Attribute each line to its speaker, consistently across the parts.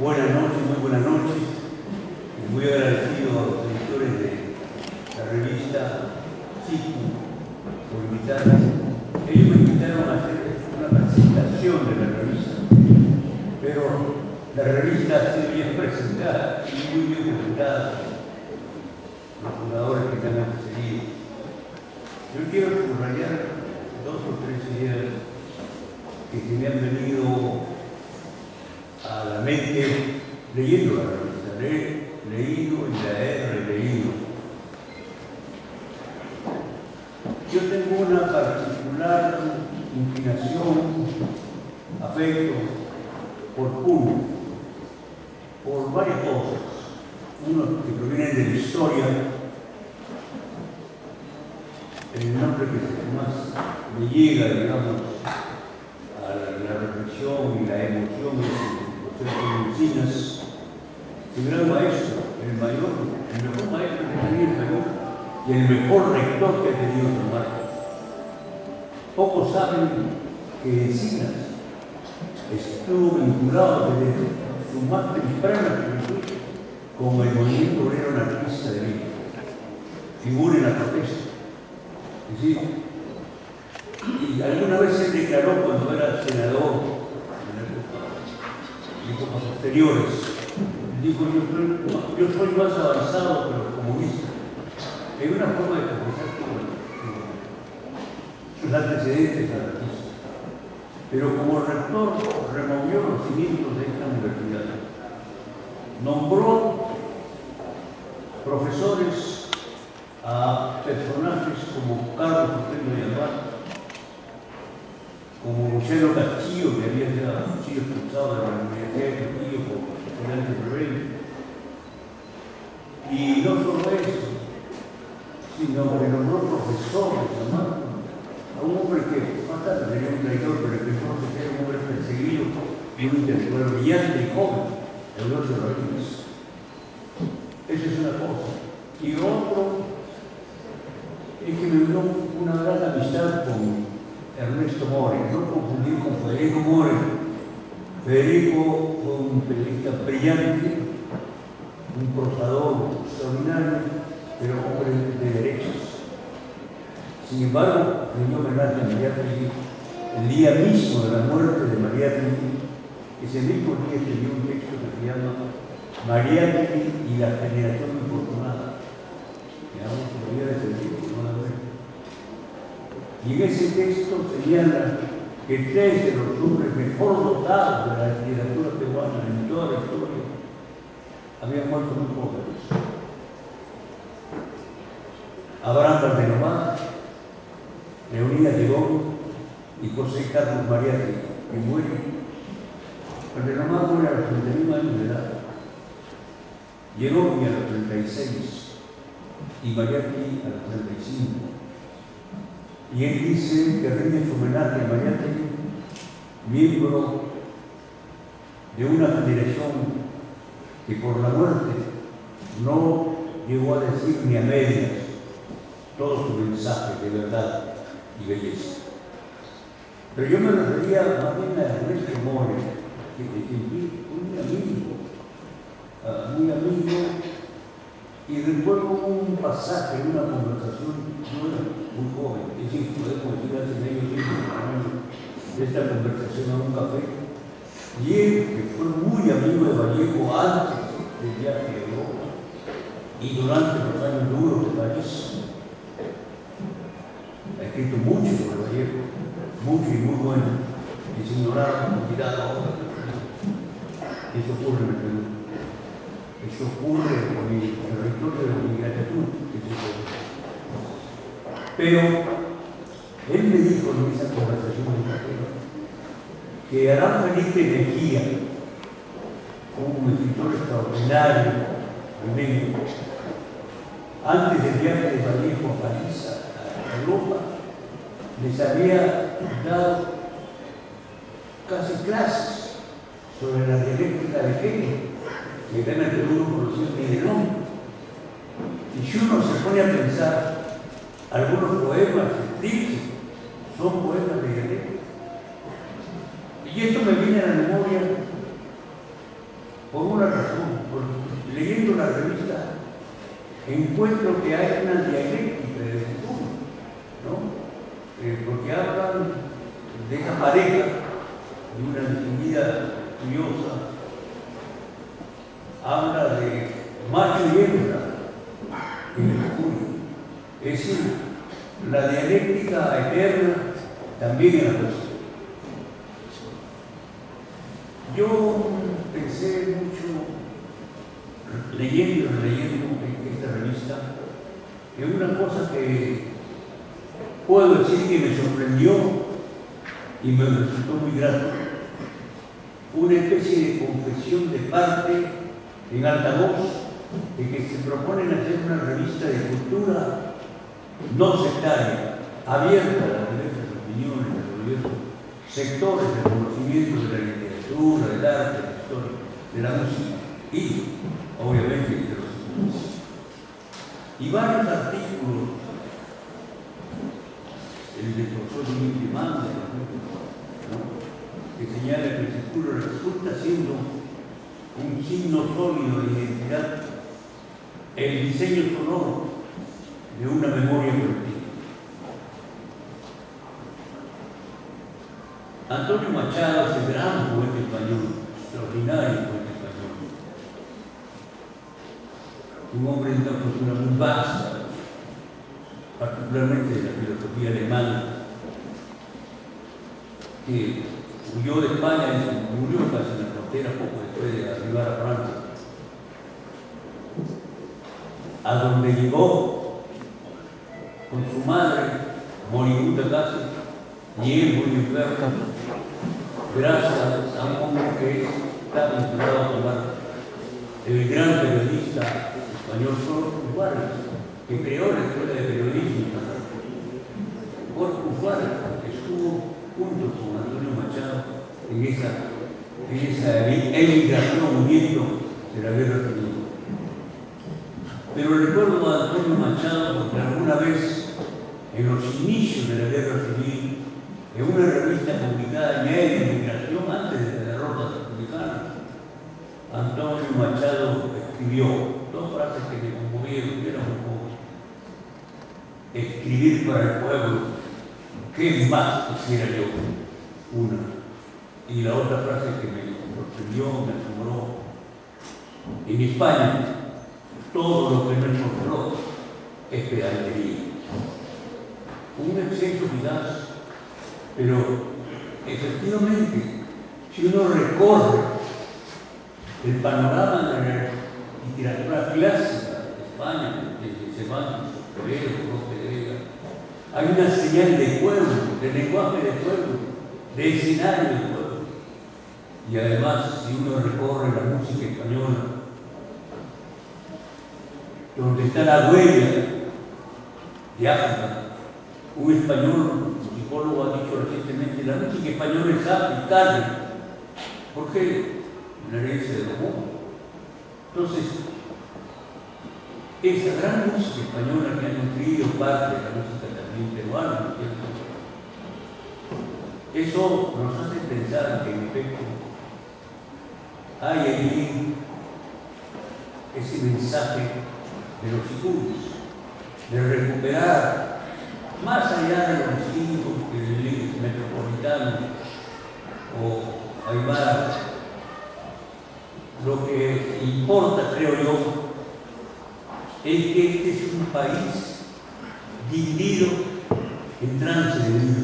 Speaker 1: Buenas noches, muy buenas noches. Muy agradecido a los editores de la revista CICU por invitarme. Ellos me invitaron a hacer una presentación de la revista, pero la revista ha sido bien presentada y muy bien presentada por los fundadores que me han seguido. Yo quiero subrayar dos o tres ideas que se me han venido a la mente leyendo la revista. He leído y la he releído. Yo tengo una particular inclinación, afecto por Puno, por varias cosas. Uno que proviene de la historia, el nombre que más me llega, digamos, a la reflexión y la emoción es Encinas, su gran maestro, el mejor maestro que tenía el Perú y el mejor rector que ha tenido San Marcos. Pocos saben que Encinas estuvo vinculado desde su más temprana juventud con el movimiento obrero anarquista de Lima. Figura en la protesta. Es decir, y alguna vez se declaró cuando era senador en épocas posteriores, dijo: yo soy más avanzado que los comunistas. Hay una forma de confesar sus antecedentes anarquistas, pero como rector removió los cimientos de esta universidad, nombró profesores a personajes como Carlos Ortega de Alvar, como Luciano Castillo, que había sido expulsado de la Universidad de Trujillo por estudiantes rebeldes. Y no solo eso, sino que nombró profesor de San Marcos a un hombre que más tarde sería un traidor, pero que entonces era un hombre perseguido y un intelectual brillante y joven, Eulogio Rodríguez. Eso es una cosa. Y otro es que me dio una gran amistad con Ernesto More, no confundir con Federico More. Federico fue un periodista brillante, un prosador extraordinario, pero hombre de derechos. Sin embargo, rindió homenaje a Mariátegui el día mismo de la muerte de Mariátegui. Ese mismo día escribió un texto que se llama Mariátegui y la generación infortunada. Que aún todavía defendido, no la veo. Y en ese texto señala que tres de los hombres mejor dotados de la literatura peruana en toda la historia habían muerto muy jóvenes. Abraham Valderomá, Leonidas Llegó y José Carlos Mariátegui, que mueren. Valderomá muere a los 31 años de edad, Llegó a los 36 y Mariátegui a los 35. Y él dice que rinde su homenaje a Mariátegui, miembro de una generación que por la muerte no llegó a decir ni a medias todo su mensaje de verdad y belleza. Pero yo me refería más bien a Ernesto More, muy amigo, y recuerdo un pasaje, una conversación, yo era muy joven, es decir, podemos decir hace medio siglo de esta conversación a un café, y él, que fue muy amigo de Vallejo antes del viaje a Europa y durante los años duros de París, ha escrito mucho sobre Vallejo, mucho y muy bueno, y se ignoraron con cuidado ahora. Eso ocurre en el Perú. Eso ocurre con el territorio de la ingratitud que se puede. Pero él me dijo en esa conversación que Adán Felipe Mejía, un escritor extraordinario en México, antes del viaje de Vallejo a París, a Europa, les había dado casi clases sobre la dialéctica de Hegel, que acá en el Perú no conocía ni de nombre. Y si uno se pone a pensar, algunos poemas de Trilce son poemas de dialéctica. Y esto me viene a la memoria por una razón, porque leyendo la revista encuentro que hay una dialéctica del futuro, ¿no? Porque hablan de esa pareja, de una vida curiosa, habla de macho y hembra en el futuro. Es decir, la dialéctica eterna también en la cuestión. Yo pensé mucho, leyendo esta revista, en una cosa que puedo decir que me sorprendió y me resultó muy grato, una especie de confesión de parte en alta voz de que se proponen hacer una revista de cultura no sectaria, abierta a las diversas opiniones, a los diversos sectores del conocimiento de la literatura, del arte, de la historia, de la música y, obviamente, de los estudios. Y varios artículos, el del profesor Luis Manda, ¿no?, que señala que el círculo resulta siendo un signo sólido de identidad, el diseño sonoro de una memoria colectiva. Antonio Machado es el gran poeta español, extraordinario poeta español, un hombre de una cultura muy vasta, particularmente de la filosofía alemana, que huyó de España y murió casi en la frontera poco después de arribar a Francia, a donde llegó con su madre, moribunda casi, y él muy enfermo, gracias a un hombre que está vinculado a tomar el gran periodista español Corpus Juárez, que creó la escuela de periodismo. Corpus Juárez estuvo junto con Antonio Machado en esa emigración huyendo de la guerra civil. Pero recuerdo a Antonio Machado porque alguna vez, en los inicios de la guerra civil, en una revista publicada ya en la emigración, antes de la derrota republicana, Antonio Machado escribió dos frases que me conmovieron, que eran un poco: escribir para el pueblo, ¿qué más quisiera yo? Una. Y la otra frase que me sorprendió, me asombró: en España, todo lo que no encontró es pedantería. Un exceso quizás, pero efectivamente, si uno recorre el panorama de la literatura clásica de España, desde Cervantes, Quevedo, Lope de Vega, hay una señal de pueblo, de lenguaje de pueblo, de escenario de pueblo. Y además, si uno recorre la música española, donde está la huella de África, un español, un psicólogo ha dicho recientemente, la música española es africana. ¿Por qué? Una herencia de los modos. Entonces, esa gran música española que ha nutrido parte de la música también peruana, ¿no es cierto?, eso nos hace pensar que en efecto hay allí ese mensaje de los sicurios, de recuperar, más allá de los distintos que del límite metropolitano o aymaras, lo que importa, creo yo, es que este es un país dividido en trance de vida.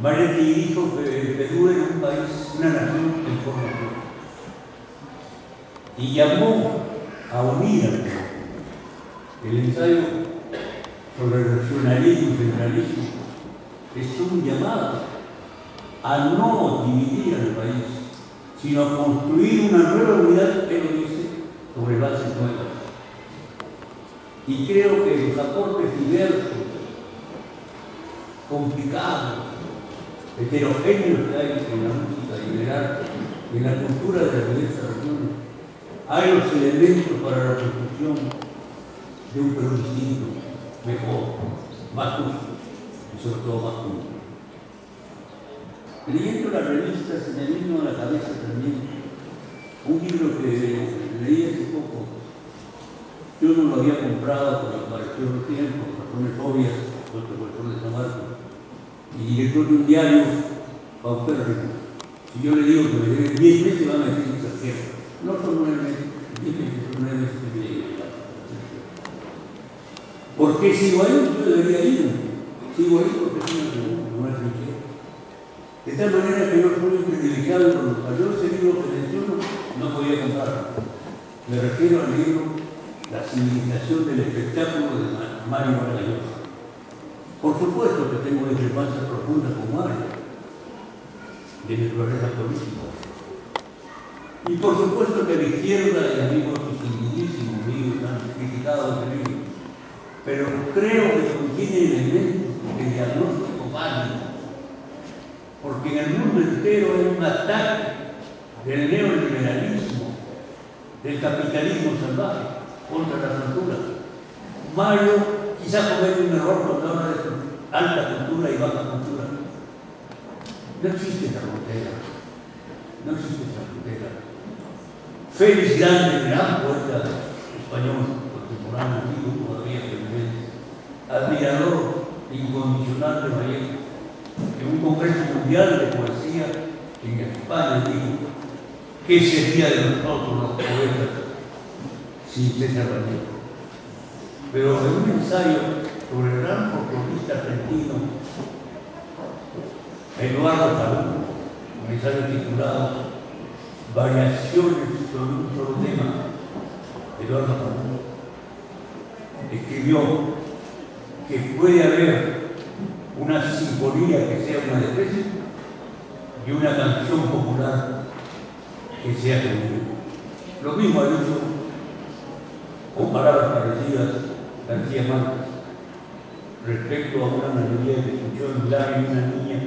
Speaker 1: Maretti dijo que Perú era un país, una nación en formación, y llamó a unir al Perú. El ensayo sobre el regionalismo y centralismo es un llamado a no dividir al país, sino a construir una nueva unidad, que lo dice, sobre bases nuevas. Y creo que los aportes diversos, complicados, heterogéneos que hay en la música y en el arte, en la cultura de las diversas regiones, hay los elementos para la construcción de un Perú distinto, mejor, más justo y sobre todo más justo. Leyendo la revista se me vino a la cabeza un libro que leí hace poco. Yo no lo había comprado porque apareció recién por razones obvias, soy profesor de San Marcos y director de un diario paupérrimo. Si yo le digo que me debe 10 meses, van a decir que se cierra. No son 9 meses, 10 meses, son 9 meses y medio. ¿Por qué sigo ahí? Yo debería ir. Sigo ahí porque es una pregunta, no es cliché. De tal manera que yo soy un privilegiado con los mayores libros que menciono, no podía comprarlo. Me refiero al libro La civilización del espectáculo de Mario Vargas. Por supuesto que tengo discrepancias profundas con Mario, de naturaleza política. Y por supuesto que a la izquierda hay amigos distinguidísimos míos que han criticado este libro. Pero creo que contiene elementos de diagnóstico válido, porque en el mundo entero hay un ataque del neoliberalismo, del capitalismo salvaje contra la cultura. Mario quizás comete un error cuando habla de alta cultura y baja cultura. No existe esa frontera, no existe esa frontera. Félix Grande, gran poeta español contemporáneo, digo todavía felizmente, admirador incondicional de Vallejo, en un congreso mundial de poesía en España dijo: ¿qué sería de nosotros los poetas sin César Vallejo? Pero en un ensayo sobre el gran folclorista argentino Eduardo Falú, un ensayo titulado Variaciones sobre un solo tema, Eduardo Falú escribió que puede haber una sinfonía que sea una de Fesio y una canción popular que sea femenina. Lo mismo ha dicho, con palabras parecidas, García Márquez respecto a una melodía que escuchó en Milán y una niña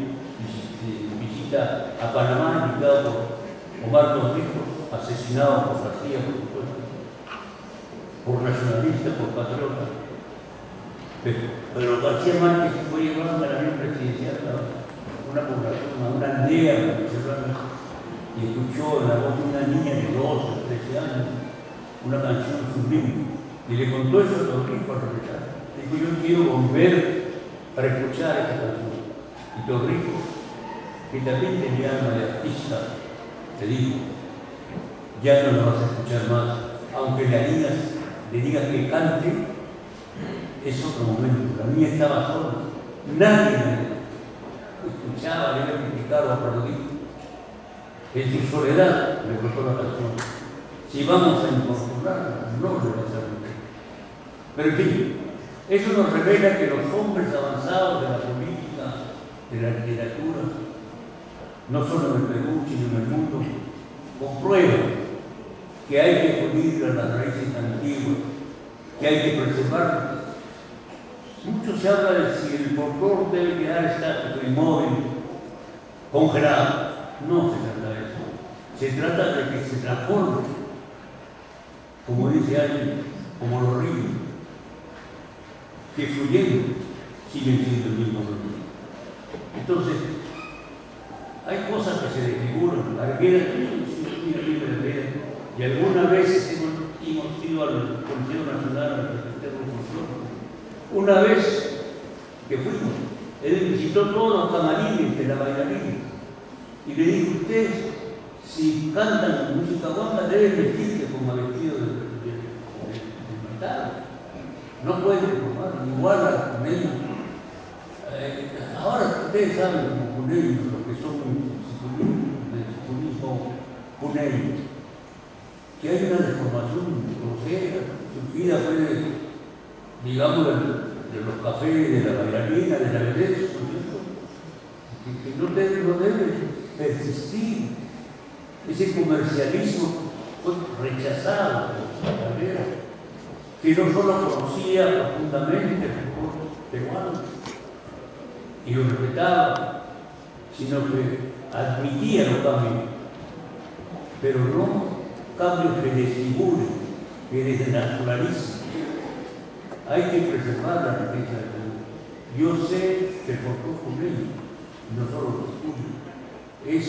Speaker 1: visita a Panamá, invitado por Omar Torrijos, asesinado por García, por supuesto, por nacionalista, por patriota. Pero García Márquez fue llevado a la avión presidencial a una población, a una aldea venezolana, y escuchó en la voz de una niña de 12 o 13 años una canción sublime. Y le contó eso a Torrijos al regresar. Dijo: yo quiero volver para escuchar esta canción. Y Torrijos, que también tenía alma de artista, le dijo: ya no la vas a escuchar más, aunque le digas que cante, es otro momento. La niña estaba sola, nadie la escuchaba, le iba a criticar o aplaudir. En su soledad le costó la canción. Si vamos a incorporarla, no lo vas a hacer. Pero en fin, eso nos revela que los hombres avanzados de la política, de la literatura, no solo en el Perú, sino en el mundo, comprueban que hay que acudir a las raíces antiguas, que hay que preservarlas. Mucho se habla de si el folclore debe quedar estático, inmóvil, congelado. No se trata de eso. Se trata de que se transforme, como dice alguien, como los ríos, que fluyendo siguen siendo el mismo río. Entonces, hay cosas que se desfiguran. Arguedas, y algunas veces hemos ido al Consejo Nacional al Secretario de Folclore. Una vez que fuimos, él visitó todos los camarines de la bailarina y le dijo: ustedes, si cantan música guapa, deben vestirse como vestido de metal. No pueden formar igual a los cuneños. Ahora ustedes saben, como cuneños, los que son del sucunismo cuneño, que hay una deformación grosera, surgida puede, digamos, de los cafés, de la bailarina, de la vedette, que no debe persistir. Ese comercialismo fue rechazado por la carrera, que no solo conocía profundamente el folclore peruano y lo respetaba, sino que admitía los cambios, pero no cambios que desfiguren, que desnaturalizan. Hay que preservar la riqueza del Perú. Yo sé que el folclore cuneño, no solo los estudios, es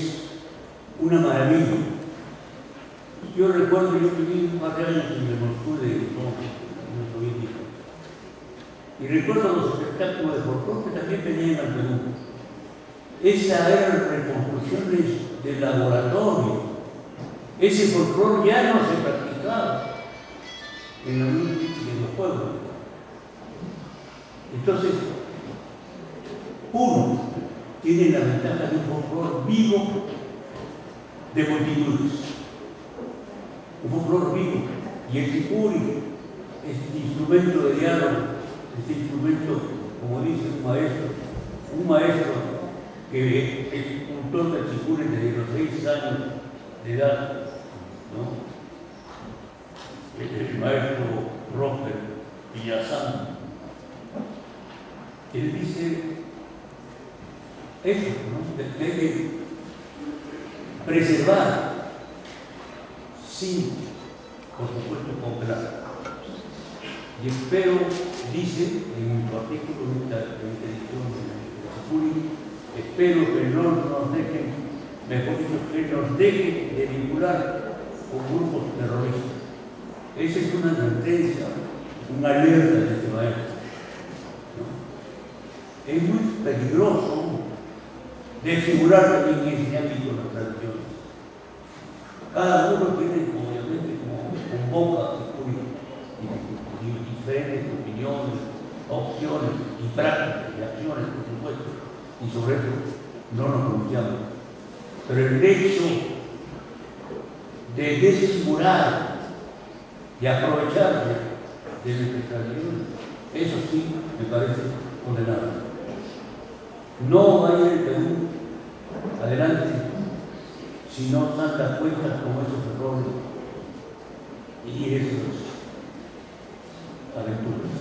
Speaker 1: una maravilla. Yo recuerdo, yo viví un par de años en el Moscú de Unión Soviética. Y recuerdo los espectáculos de folclore que también venían al Perú. Esa eran reconstrucciones del laboratorio. Ese folclore ya no se practicaba en los pueblos. Entonces, uno tiene la ventaja de un folclore vivo de multitudes. Un folclore vivo. Y el sicuri, este instrumento de diálogo, este instrumento, como dice un maestro que es cultor del sicuri desde los 6 años de edad, ¿no? El maestro Roger Villazán, él dice eso, ¿no? Que hay que preservar sin, por supuesto, cooperar. Y espero, dice en su artículo de esta edición de Sicuri, espero que no nos dejen, mejor dicho, que nos dejen de vincular con grupos terroristas. Esa es una advertencia, una alerta de este maestro, ¿no? Es muy peligroso desfigurar también en ese ámbito las tradiciones. Cada uno tiene, obviamente, como convoca y diferentes opiniones, opciones y prácticas y acciones, por supuesto, y sobre eso no nos pronunciamos. Pero el hecho de desfigurar y aprovecharse de nuestras tradiciones, eso sí me parece condenable. No va a ir el Perú adelante si no se dan cuenta con esos errores y esas aventuras.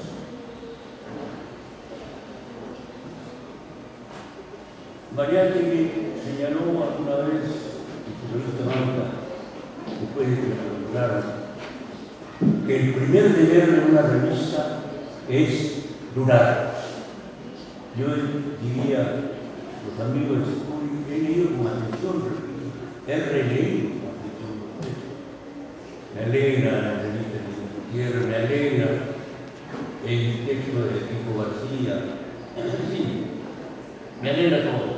Speaker 1: Mariátegui señaló alguna vez en su revista Marca, después de que la publicaron, que el primer deber de una revista es durar. Yo diría, los amigos de Sicuri, he leído con atención, he releído con atención. Me alegra la revista de Gutiérrez, me alegra el texto de Kiko García, sí, me alegra todo.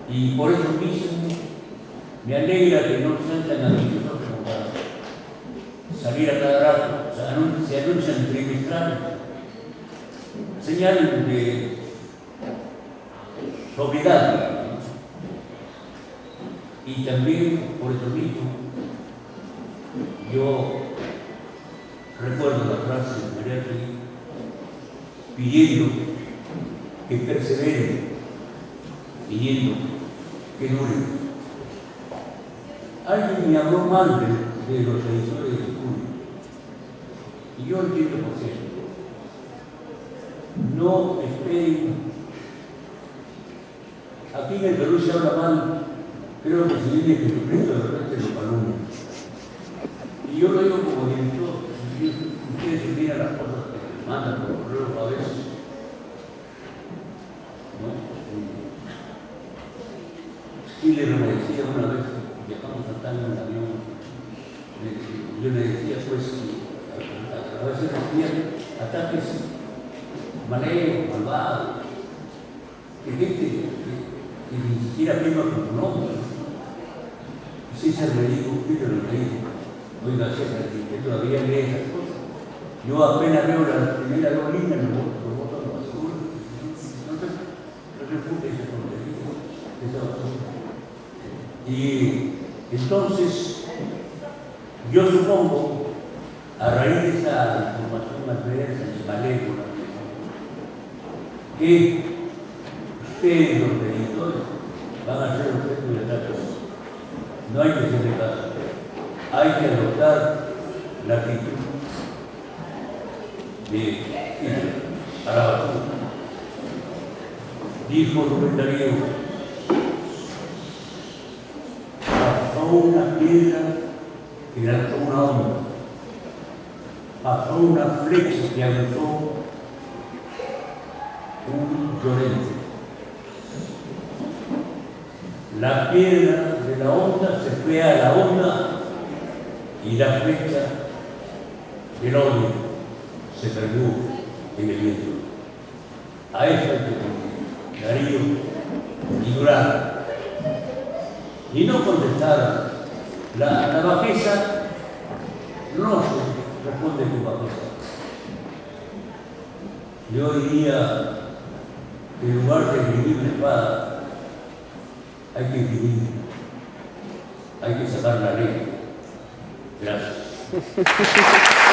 Speaker 1: Y por eso mismo me alegra que no sean tan ambiciosos como para salir a cada rato, se anuncian trimestrales, señal de sobriedad. Y también, por eso mismo, yo recuerdo la frase de Mariátegui pidiendo que perseveren, pidiendo que duren. Alguien me habló mal de los editores de Sicuri, y yo entiendo por qué. No esperen. Aquí en el Perú se habla mal, creo que se dice Jesucristo de repente lo calumnia. Y yo lo digo como director, ustedes supieran las cosas que mandan por correo a veces, ¿no? Schiller me decía una vez que viajamos a Tanga en el avión, yo le decía pues que a veces recibían ataques maleos, malvados, que gente que ni siquiera firma con su nombre. Y César me dijo, oiga César, que todavía lee esas cosas. Yo apenas veo la primera 2 líneas, lo boto a la basura. No se repute esa tontería, esa basura. Y entonces, yo supongo, a raíz de esa información adversa y malévola, que ustedes, los editores, van a ser objeto de ataques. No hay que hacerle caso. Hay que adoptar la actitud de ir a la basura. Dijo Rubén Darío, pasó una piedra que lanzó una onda, pasó una flecha que aguzó un Llorente. La piedra de la onda se fue a la onda y la flecha del odio se perdió en el viento. A eso hay que poner Darío y Durán. Y no contestar. La bajeza no se responde con bajeza. Yo diría que en lugar de escribir la espada, hay que escribir, hay que sacar la ley. Gracias.